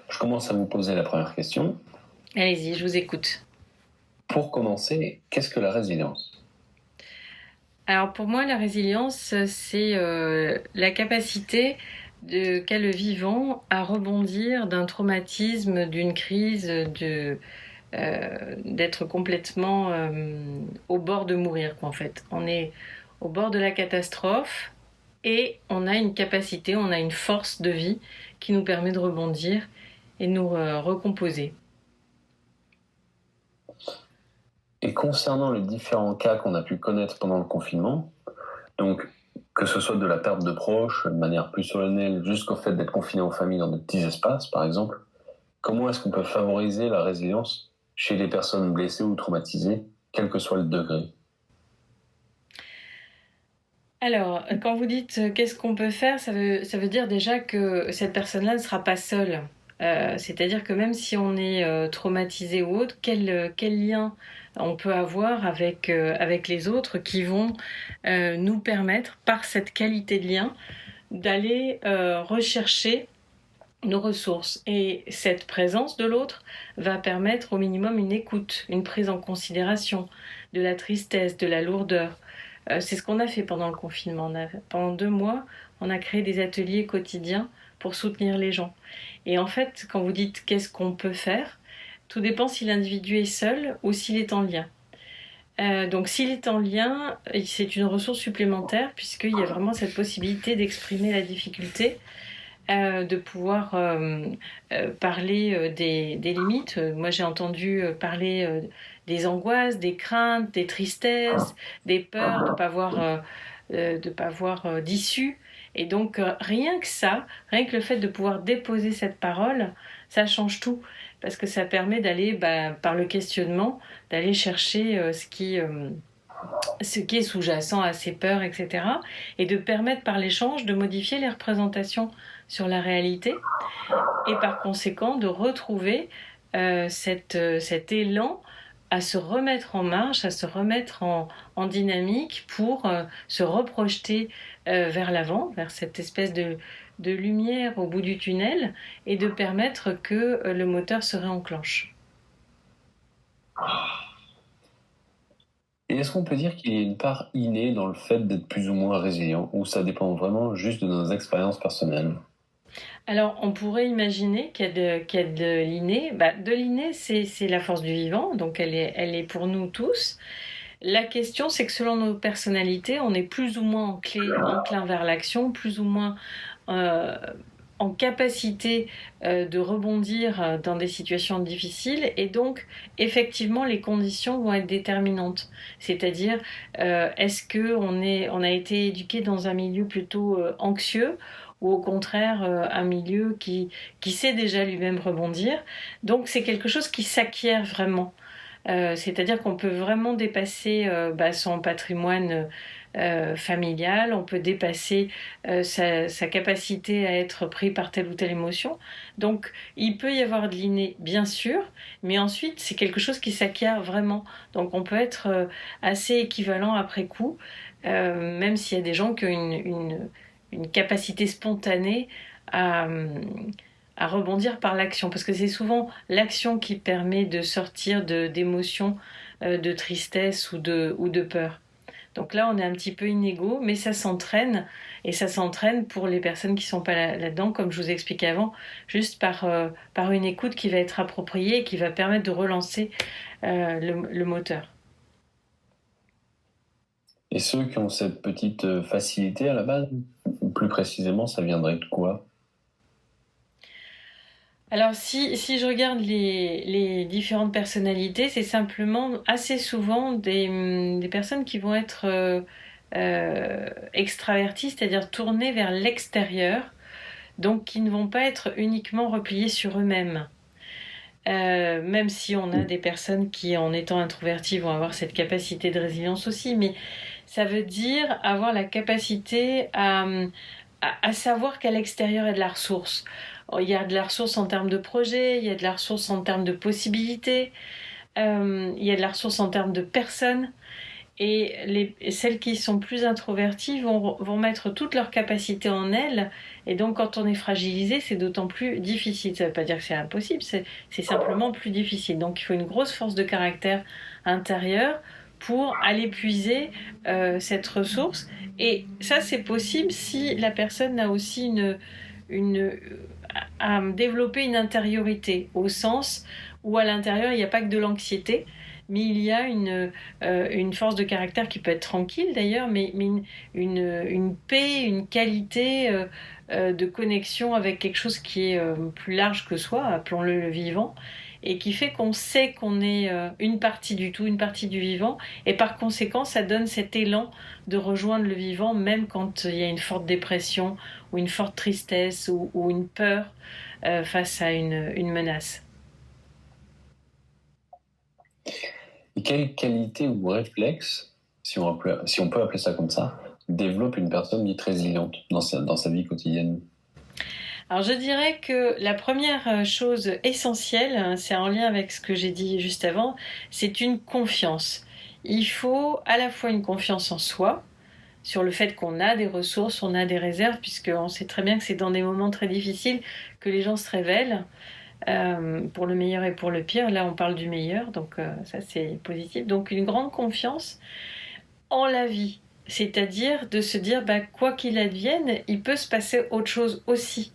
Je commence à vous poser la première question. Allez-y, je vous écoute. Pour commencer, qu'est-ce que la résilience? Alors pour moi, la résilience, c'est la capacité qu'a le vivant à rebondir d'un traumatisme, d'une crise, d'être complètement au bord de mourir, quoi, en fait. On est au bord de la catastrophe et on a une capacité, on a une force de vie qui nous permet de rebondir et de nous recomposer. Et concernant les différents cas qu'on a pu connaître pendant le confinement, donc que ce soit de la perte de proches de manière plus solennelle jusqu'au fait d'être confiné en famille dans de petits espaces, par exemple, comment est-ce qu'on peut favoriser la résilience chez les personnes blessées ou traumatisées, quel que soit le degré? Alors, quand vous dites qu'est-ce qu'on peut faire, ça veut dire déjà que cette personne-là ne sera pas seule. C'est-à-dire que même si on est traumatisé ou autre, quel lien on peut avoir avec les autres qui vont nous permettre, par cette qualité de lien, d'aller rechercher nos ressources. Et cette présence de l'autre va permettre au minimum une écoute, une prise en considération de la tristesse, de la lourdeur. C'est ce qu'on a fait pendant le confinement. Pendant 2 mois, on a créé des ateliers quotidiens pour soutenir les gens. Et en fait, quand vous dites qu'est-ce qu'on peut faire, tout dépend si l'individu est seul ou s'il est en lien. Donc s'il est en lien, c'est une ressource supplémentaire puisqu'il y a vraiment cette possibilité d'exprimer la difficulté, de pouvoir parler des limites. Moi, j'ai entendu parler des angoisses, des craintes, des tristesses, des peurs de pas voir d'issue. Et donc, rien que ça, rien que le fait de pouvoir déposer cette parole, ça change tout. Parce que ça permet d'aller, par le questionnement, d'aller chercher ce qui est sous-jacent à ces peurs, etc. Et de permettre par l'échange de modifier les représentations sur la réalité et par conséquent de retrouver cet élan à se remettre en marche, à se remettre en dynamique pour se reprojeter vers l'avant, vers cette espèce de lumière au bout du tunnel et de permettre que le moteur se réenclenche. Et est-ce qu'on peut dire qu'il y a une part innée dans le fait d'être plus ou moins résilient, ou ça dépend vraiment juste de nos expériences personnelles? Alors, on pourrait imaginer qu'il y a de l'inné. De l'inné, c'est la force du vivant, donc elle est pour nous tous. La question, c'est que selon nos personnalités, on est plus ou moins enclin vers l'action, plus ou moins euh, en capacité de rebondir dans des situations difficiles, et donc effectivement les conditions vont être déterminantes. C'est-à-dire, est-ce que on a été éduqué dans un milieu plutôt anxieux, ou au contraire un milieu qui sait déjà lui-même rebondir. Donc c'est quelque chose qui s'acquiert vraiment. C'est-à-dire qu'on peut vraiment dépasser son patrimoine familial, on peut dépasser sa capacité à être pris par telle ou telle émotion. Donc il peut y avoir de l'inné, bien sûr, mais ensuite c'est quelque chose qui s'acquiert vraiment. Donc on peut être assez équivalent après coup, même s'il y a des gens qui ont une capacité spontanée à, à rebondir par l'action, parce que c'est souvent l'action qui permet de sortir d'émotions, de tristesse ou de peur. Donc là, on est un petit peu inégaux, mais ça s'entraîne, et ça s'entraîne pour les personnes qui ne sont pas là-dedans, comme je vous expliquais avant, juste par une écoute qui va être appropriée et qui va permettre de relancer le moteur. Et ceux qui ont cette petite facilité à la base, ou plus précisément, ça viendrait de quoi? Alors si je regarde les différentes personnalités, c'est simplement assez souvent des personnes qui vont être extraverties, c'est-à-dire tournées vers l'extérieur, donc qui ne vont pas être uniquement repliées sur eux-mêmes. Même si on a des personnes qui, en étant introverties, vont avoir cette capacité de résilience aussi, mais ça veut dire avoir la capacité à savoir qu'à l'extérieur il y a de la ressource. Il y a de la ressource en termes de projet, il y a de la ressource en termes de possibilités, il y a de la ressource en termes de personnes. Et celles qui sont plus introverties vont mettre toute leur capacité en elles. Et donc, quand on est fragilisé, c'est d'autant plus difficile. Ça ne veut pas dire que c'est impossible, c'est simplement plus difficile. Donc, il faut une grosse force de caractère intérieure pour aller puiser cette ressource. Et ça, c'est possible si la personne a aussi à développer une intériorité, au sens où à l'intérieur, il n'y a pas que de l'anxiété, mais il y a une force de caractère qui peut être tranquille d'ailleurs, mais une paix, une qualité de connexion avec quelque chose qui est plus large que soi, appelons-le le vivant, et qui fait qu'on sait qu'on est une partie du tout, une partie du vivant, et par conséquent, ça donne cet élan de rejoindre le vivant, même quand il y a une forte dépression, ou une forte tristesse, ou une peur face à une menace. Et quelle qualité ou réflexe, si on peut appeler ça comme ça, développe une personne dite résiliente dans sa vie quotidienne? Alors je dirais que la première chose essentielle, c'est en lien avec ce que j'ai dit juste avant, c'est une confiance. Il faut à la fois une confiance en soi, sur le fait qu'on a des ressources, on a des réserves, puisqu'on sait très bien que c'est dans des moments très difficiles que les gens se révèlent, pour le meilleur et pour le pire. Là, on parle du meilleur, donc ça c'est positif. Donc une grande confiance en la vie, c'est-à-dire de se dire, quoi qu'il advienne, il peut se passer autre chose aussi.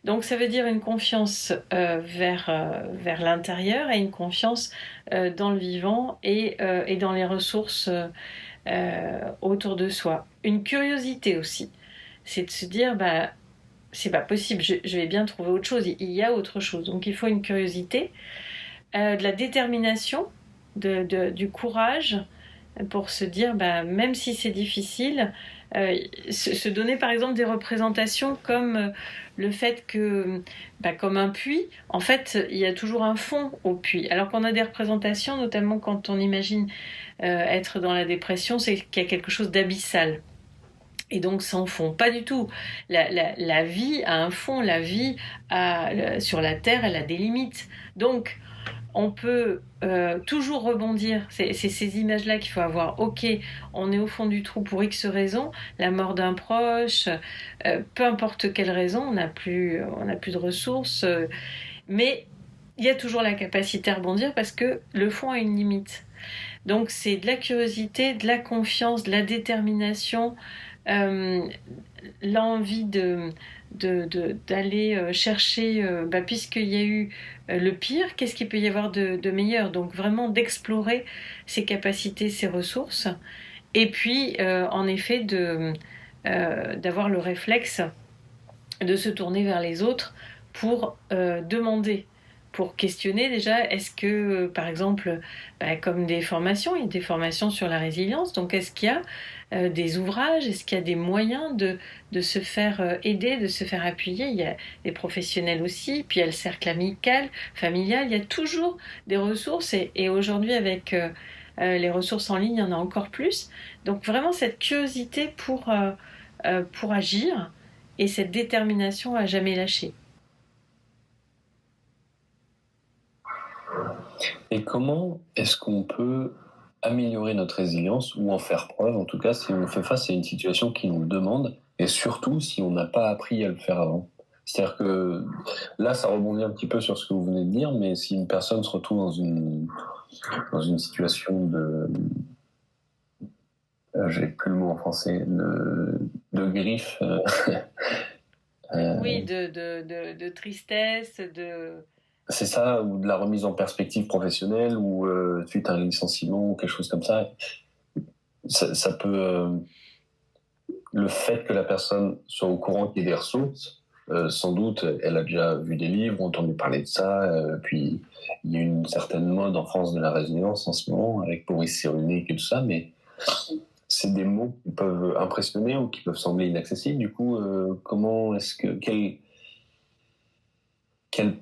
Donc ça veut dire une confiance vers l'intérieur et une confiance dans le vivant et dans les ressources autour de soi. Une curiosité aussi, c'est de se dire c'est pas possible, je vais bien trouver autre chose, il y a autre chose. Donc il faut une curiosité, de la détermination, du courage pour se dire même si c'est difficile, se donner par exemple des représentations comme le fait que comme un puits, en fait il y a toujours un fond au puits, alors qu'on a des représentations, notamment quand on imagine être dans la dépression, c'est qu'il y a quelque chose d'abyssal. Et donc sans fond, pas du tout. La vie a un fond, la vie sur la Terre, elle a des limites. Donc on peut toujours rebondir. C'est ces images-là qu'il faut avoir. Ok, on est au fond du trou pour X raisons, la mort d'un proche, peu importe quelle raison, on n'a plus de ressources, mais il y a toujours la capacité à rebondir parce que le fond a une limite. Donc c'est de la curiosité, de la confiance, de la détermination, euh, l'envie d'aller chercher, puisqu'il y a eu le pire, qu'est-ce qu'il peut y avoir de meilleur? Donc vraiment d'explorer ses capacités, ses ressources, et puis en effet d'avoir le réflexe de se tourner vers les autres pour demander, pour questionner déjà, est-ce que, par exemple, comme des formations, il y a des formations sur la résilience, donc est-ce qu'il y a des ouvrages, est-ce qu'il y a des moyens de se faire aider, de se faire appuyer? Il y a des professionnels aussi, puis il y a le cercle amical, familial, il y a toujours des ressources, et aujourd'hui avec les ressources en ligne, il y en a encore plus. Donc vraiment cette curiosité pour agir, et cette détermination à jamais lâcher. Et comment est-ce qu'on peut améliorer notre résilience ou en faire preuve, en tout cas si on fait face à une situation qui nous le demande, et surtout si on n'a pas appris à le faire avant? C'est-à-dire que là, ça rebondit un petit peu sur ce que vous venez de dire, mais si une personne se retrouve dans une situation de... j'ai plus le mot en français, de griffe. Oui, de tristesse, C'est ça, ou de la remise en perspective professionnelle, ou suite à un licenciement, ou quelque chose comme ça. Ça peut... le fait que la personne soit au courant qu'il y ait des ressources, sans doute, elle a déjà vu des livres, entendu parler de ça, puis il y a une certaine mode en France de la résilience en ce moment, avec Boris Cyrulnik et tout ça, mais c'est des mots qui peuvent impressionner ou qui peuvent sembler inaccessibles. Du coup, comment est-ce que... Quel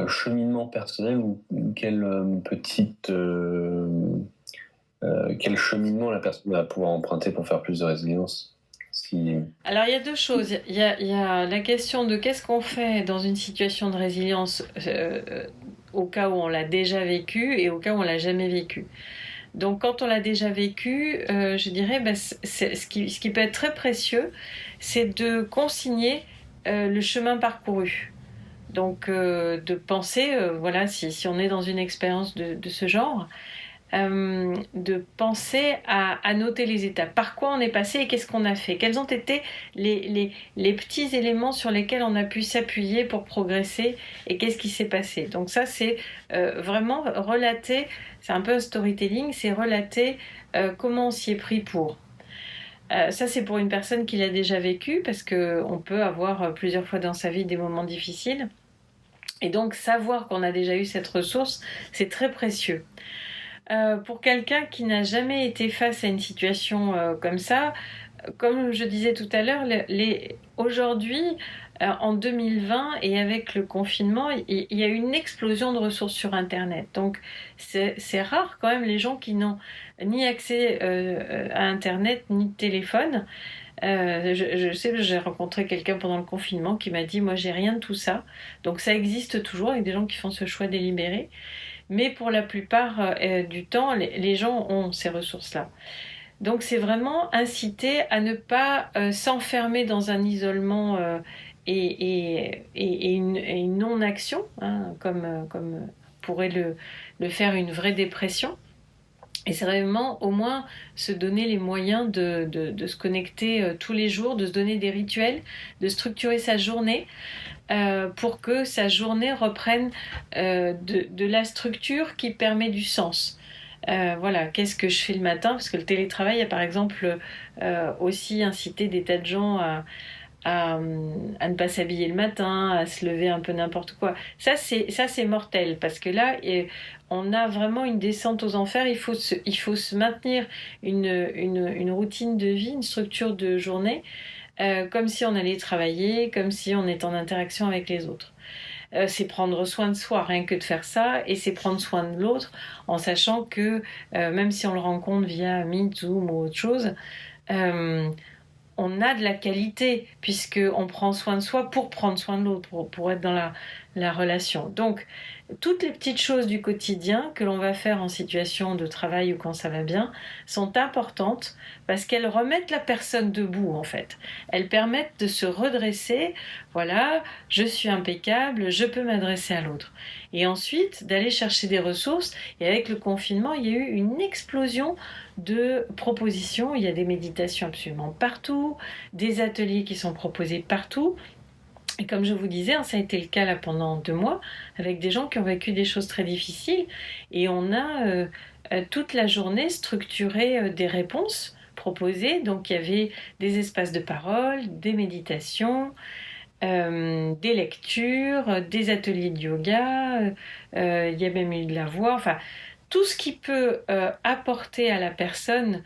cheminement personnel ou quelle quel cheminement la personne va pouvoir emprunter pour faire plus de résilience? Alors il y a deux choses. Il y a la question de qu'est-ce qu'on fait dans une situation de résilience au cas où on l'a déjà vécu et au cas où on l'a jamais vécu. Donc quand on l'a déjà vécu, je dirais, ce qui peut être très précieux, c'est de consigner le chemin parcouru. Donc de penser, voilà, si on est dans une expérience de ce genre, de penser à noter les étapes. Par quoi on est passé et qu'est-ce qu'on a fait? Quels ont été les petits éléments sur lesquels on a pu s'appuyer pour progresser et qu'est-ce qui s'est passé? Donc ça, c'est vraiment relater, c'est un peu un storytelling, c'est relater comment on s'y est pris pour. Ça, c'est pour une personne qui l'a déjà vécu, parce qu'on peut avoir plusieurs fois dans sa vie des moments difficiles. Et donc, savoir qu'on a déjà eu cette ressource, c'est très précieux. Pour quelqu'un qui n'a jamais été face à une situation comme ça, comme je disais tout à l'heure, aujourd'hui, en 2020 et avec le confinement, il y a eu une explosion de ressources sur Internet. Donc c'est rare quand même les gens qui n'ont ni accès à Internet ni de téléphone. Je sais que j'ai rencontré quelqu'un pendant le confinement qui m'a dit « Moi, j'ai rien de tout ça ». Donc ça existe toujours avec des gens qui font ce choix délibéré. Mais pour la plupart du temps, les gens ont ces ressources-là. Donc c'est vraiment inciter à ne pas s'enfermer dans un isolement et une non-action, hein, comme pourrait le faire une vraie dépression. Et c'est vraiment au moins se donner les moyens de se connecter tous les jours, de se donner des rituels, de structurer sa journée pour que sa journée reprenne de la structure qui permet du sens. Voilà, qu'est-ce que je fais le matin? Parce que le télétravail a par exemple aussi incité des tas de gens à ne pas s'habiller le matin, à se lever un peu n'importe quoi. Ça c'est mortel, parce que là, on a vraiment une descente aux enfers. Il faut se maintenir une routine de vie, une structure de journée, comme si on allait travailler, comme si on était en interaction avec les autres. C'est prendre soin de soi, rien que de faire ça, et c'est prendre soin de l'autre, en sachant que même si on le rencontre via Meet, Zoom ou autre chose, on a de la qualité, puisqu'on prend soin de soi pour prendre soin de l'autre, pour être dans la relation. Donc, toutes les petites choses du quotidien que l'on va faire en situation de travail ou quand ça va bien sont importantes, parce qu'elles remettent la personne debout, en fait. Elles permettent de se redresser. Voilà, je suis impeccable, je peux m'adresser à l'autre. Et ensuite, d'aller chercher des ressources. Et avec le confinement, il y a eu une explosion de propositions. Il y a des méditations absolument partout, des ateliers qui sont proposés partout. Et comme je vous disais, ça a été le cas là pendant 2 mois, avec des gens qui ont vécu des choses très difficiles. Et on a toute la journée structuré des réponses proposées. Donc il y avait des espaces de parole, des méditations, des lectures, des ateliers de yoga, il y a même eu de la voix, enfin tout ce qui peut apporter à la personne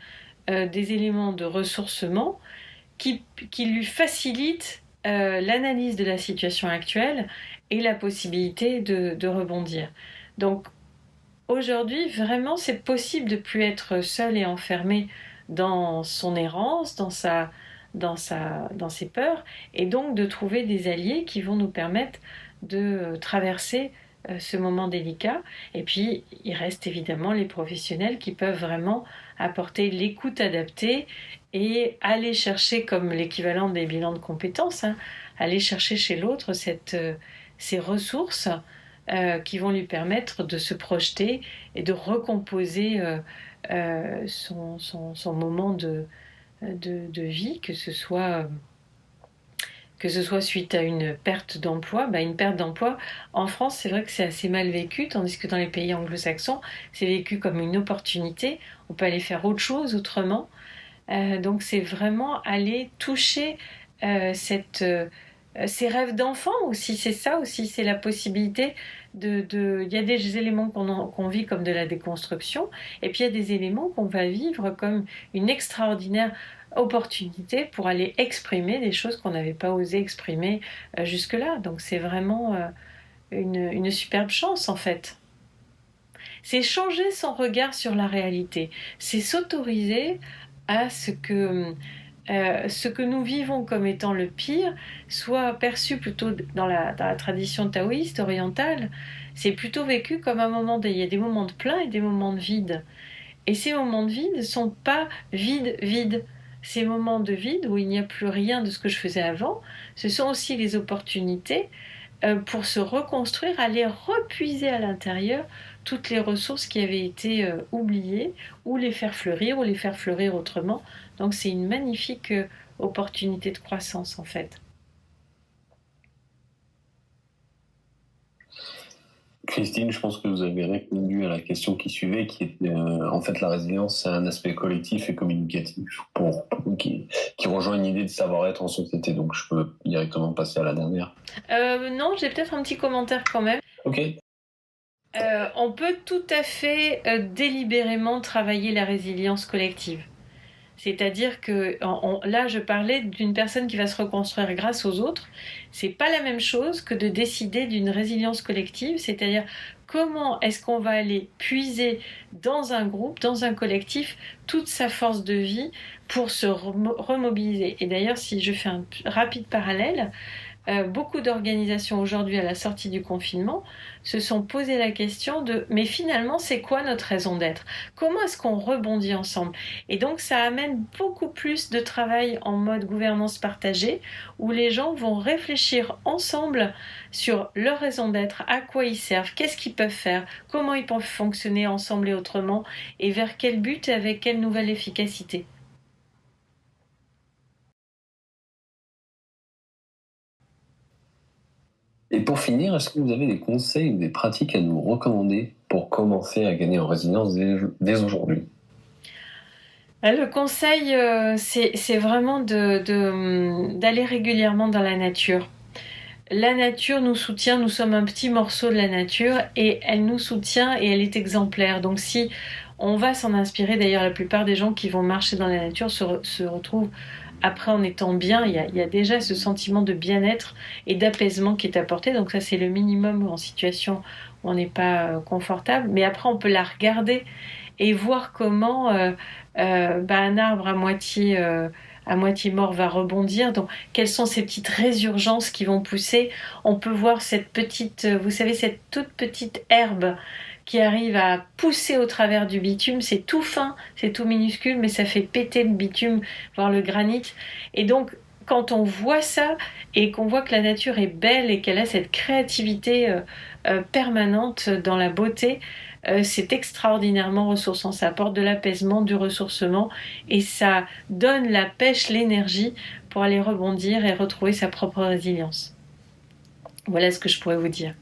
des éléments de ressourcement qui lui facilitent l'analyse de la situation actuelle et la possibilité de rebondir. Donc aujourd'hui, vraiment, c'est possible de ne plus être seul et enfermé dans son errance, dans ses peurs, et donc de trouver des alliés qui vont nous permettre de traverser ce moment délicat. Et puis, il reste évidemment les professionnels qui peuvent vraiment apporter l'écoute adaptée et aller chercher, comme l'équivalent des bilans de compétences, hein, aller chercher chez l'autre ces ressources qui vont lui permettre de se projeter et de recomposer son moment de vie, que ce soit suite à une perte d'emploi. Une perte d'emploi, en France, c'est vrai que c'est assez mal vécu, tandis que dans les pays anglo-saxons, c'est vécu comme une opportunité. On peut aller faire autre chose autrement. Donc c'est vraiment aller toucher ces rêves d'enfant aussi. C'est ça aussi, c'est la possibilité il y a des éléments qu'on vit comme de la déconstruction, et puis il y a des éléments qu'on va vivre comme une extraordinaire opportunité pour aller exprimer des choses qu'on n'avait pas osé exprimer jusque-là. Donc c'est vraiment une superbe chance en fait. C'est changer son regard sur la réalité. C'est s'autoriser à ce que nous vivons comme étant le pire soit perçu plutôt dans la tradition taoïste orientale. C'est plutôt vécu comme un moment il y a des moments de plein et des moments de vide. Et ces moments de vide ne sont pas vides. Ces moments de vide où il n'y a plus rien de ce que je faisais avant, ce sont aussi les opportunités pour se reconstruire, aller repuiser à l'intérieur toutes les ressources qui avaient été oubliées, ou les faire fleurir autrement. Donc c'est une magnifique opportunité de croissance en fait. Christine, je pense que vous avez répondu à la question qui suivait, qui était en fait la résilience, c'est un aspect collectif et communicatif qui rejoint une idée de savoir-être en société. Donc je peux directement passer à la dernière. Non, j'ai peut-être un petit commentaire quand même. Ok. On peut tout à fait délibérément travailler la résilience collective. C'est-à-dire que là, je parlais d'une personne qui va se reconstruire grâce aux autres. C'est pas la même chose que de décider d'une résilience collective, c'est-à-dire comment est-ce qu'on va aller puiser dans un groupe, dans un collectif, toute sa force de vie pour se remobiliser. Et d'ailleurs, si je fais un rapide parallèle, beaucoup d'organisations aujourd'hui à la sortie du confinement se sont posé la question de mais finalement c'est quoi notre raison d'être? Comment est-ce qu'on rebondit ensemble? Et donc ça amène beaucoup plus de travail en mode gouvernance partagée où les gens vont réfléchir ensemble sur leur raison d'être, à quoi ils servent, qu'est-ce qu'ils peuvent faire, comment ils peuvent fonctionner ensemble et autrement et vers quel but et avec quelle nouvelle efficacité. Et pour finir, est-ce que vous avez des conseils ou des pratiques à nous recommander pour commencer à gagner en résilience dès aujourd'hui? Le conseil, c'est vraiment d'aller régulièrement dans la nature. La nature nous soutient, nous sommes un petit morceau de la nature et elle nous soutient et elle est exemplaire. Donc si on va s'en inspirer, d'ailleurs la plupart des gens qui vont marcher dans la nature se retrouvent après en étant bien. Il y a déjà ce sentiment de bien-être et d'apaisement qui est apporté. Donc ça c'est le minimum en situation où on n'est pas confortable. Mais après on peut la regarder et voir comment un arbre à moitié mort va rebondir. Donc, quelles sont ces petites résurgences qui vont pousser? On peut voir cette petite, vous savez, cette toute petite herbe qui arrive à pousser au travers du bitume. C'est tout fin, c'est tout minuscule, mais ça fait péter le bitume, voire le granit. Et donc, quand on voit ça et qu'on voit que la nature est belle et qu'elle a cette créativité permanente dans la beauté, c'est extraordinairement ressourçant. Ça apporte de l'apaisement, du ressourcement et ça donne la pêche, l'énergie pour aller rebondir et retrouver sa propre résilience. Voilà ce que je pourrais vous dire.